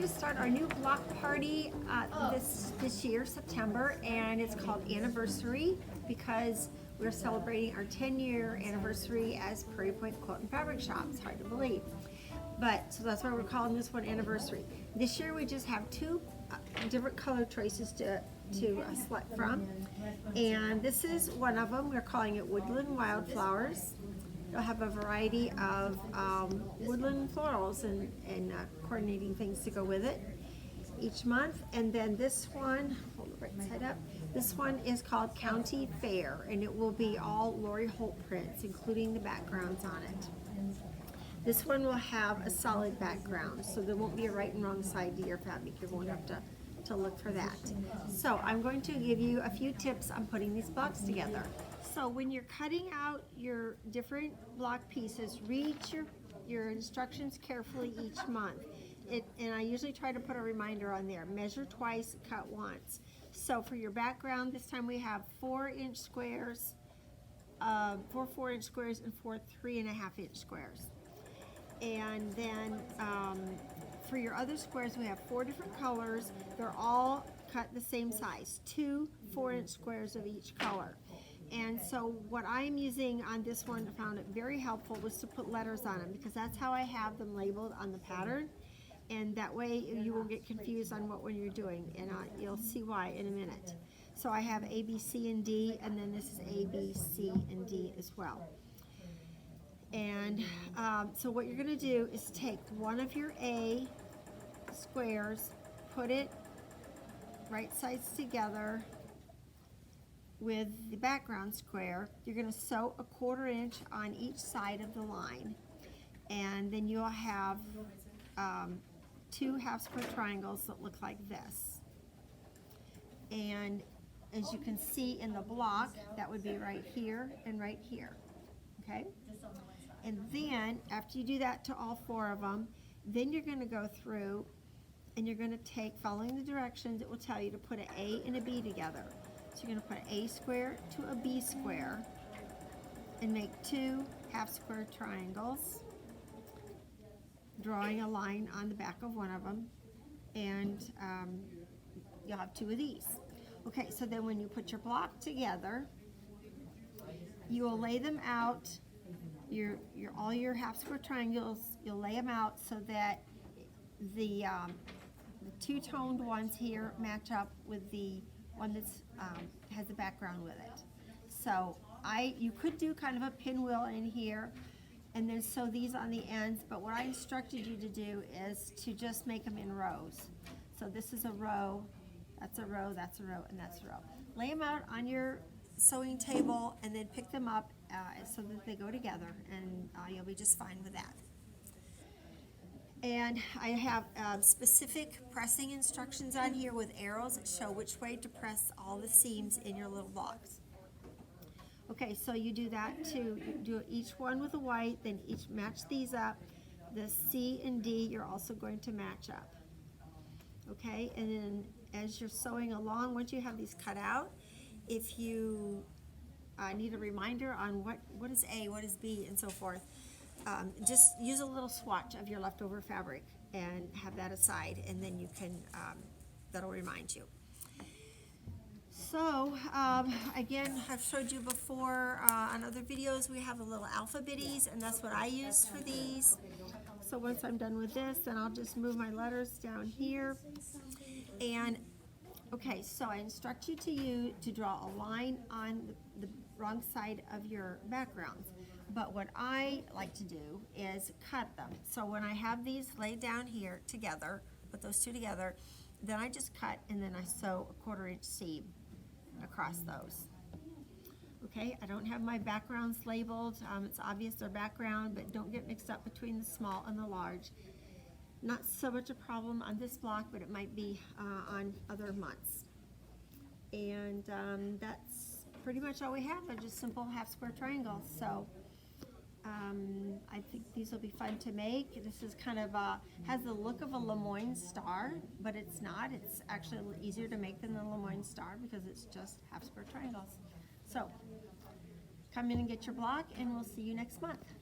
to start our new block party this year, September, and it's called Anniversary because we're celebrating our 10-year anniversary as Prairie Quilt and Fabric Shop. It's hard to believe, but so that's why we're calling this one Anniversary. This year we just have two different color choices to select from, and this is one of them. We're calling it Woodland Wildflowers. You'll have a variety of woodland florals and coordinating things to go with it each month. And then this one, hold it right side up, this one is called County Fair, and it will be all Lori Holt prints, including the backgrounds on it. This one will have a solid background, so there won't be a right and wrong side to your fabric. You won't have to look for that. So I'm going to give you a few tips on putting these blocks together. So when you're cutting out your different block pieces, read your instructions carefully each month. And I usually try to put a reminder on there. Measure twice, cut once. So for your background, this time we have 4-inch squares, 4 4-inch squares, and 4 3.5-inch squares. And then for your other squares, we have 4 different colors. They're all cut the same size, 2 4-inch squares of each color. And so what I'm using on this one, I found it very helpful, was to put letters on them, because that's how I have them labeled on the pattern, and that way you won't get confused on what one you're doing, and you'll see why in a minute. So I have A, B, C, and D, and then this is A, B, C, and D as well. And so what you're going to do is take one of your A squares, put it right sides together with the background square. You're going to sew a 1/4 inch on each side of the line, and then you'll have 2 half square triangles that look like this. And as you can see in the block, that would be right here and right here. Okay? And then after you do that to all 4 of them, then you're going to go through and you're going to take, following the directions, it will tell you to put an A and a B together. So you're going to put an A square to a B square and make 2 half square triangles, drawing a line on the back of one of them, and you'll have 2 of these. Okay, so then when you put your block together, you will lay them out, all your half square triangles, you'll lay them out so that the 2-toned ones here match up with the one that's has the background with it. So you could do kind of a pinwheel in here and then sew these on the ends, but what I instructed you to do is to just make them in rows. So this is a row, that's a row, that's a row, and that's a row. Lay them out on your sewing table and then pick them up so that they go together, and you'll be just fine with that. And I have specific pressing instructions on here with arrows that show which way to press all the seams in your little blocks. Okay, so you do that too. You do each one with a white, then each match these up. The C and D you're also going to match up. Okay, and then as you're sewing along, once you have these cut out, if you need a reminder on what is A, what is B, and so forth, just use a little swatch of your leftover fabric and have that aside, and then you can, that'll remind you. So, again, I've showed you before on other videos, we have the little Alphabitties, and that's what I use for these. So once I'm done with this, then I'll just move my letters down here. And, okay, so I instruct you to draw a line on the wrong side of your backgrounds. But what I like to do is cut them. So when I have these laid down here together, put those 2 together, then I just cut and then I sew a 1/4 inch seam across those. Okay, I don't have my backgrounds labeled. It's obvious they're background, but don't get mixed up between the small and the large. Not so much a problem on this block, but it might be on other months. And that's pretty much all we have. They're just simple half square triangles. So I think these will be fun to make. This is kind of has the look of a Lemoyne star, but it's not. It's actually a little easier to make than the Lemoyne star because it's just half square triangles. So come in and get your block, and we'll see you next month.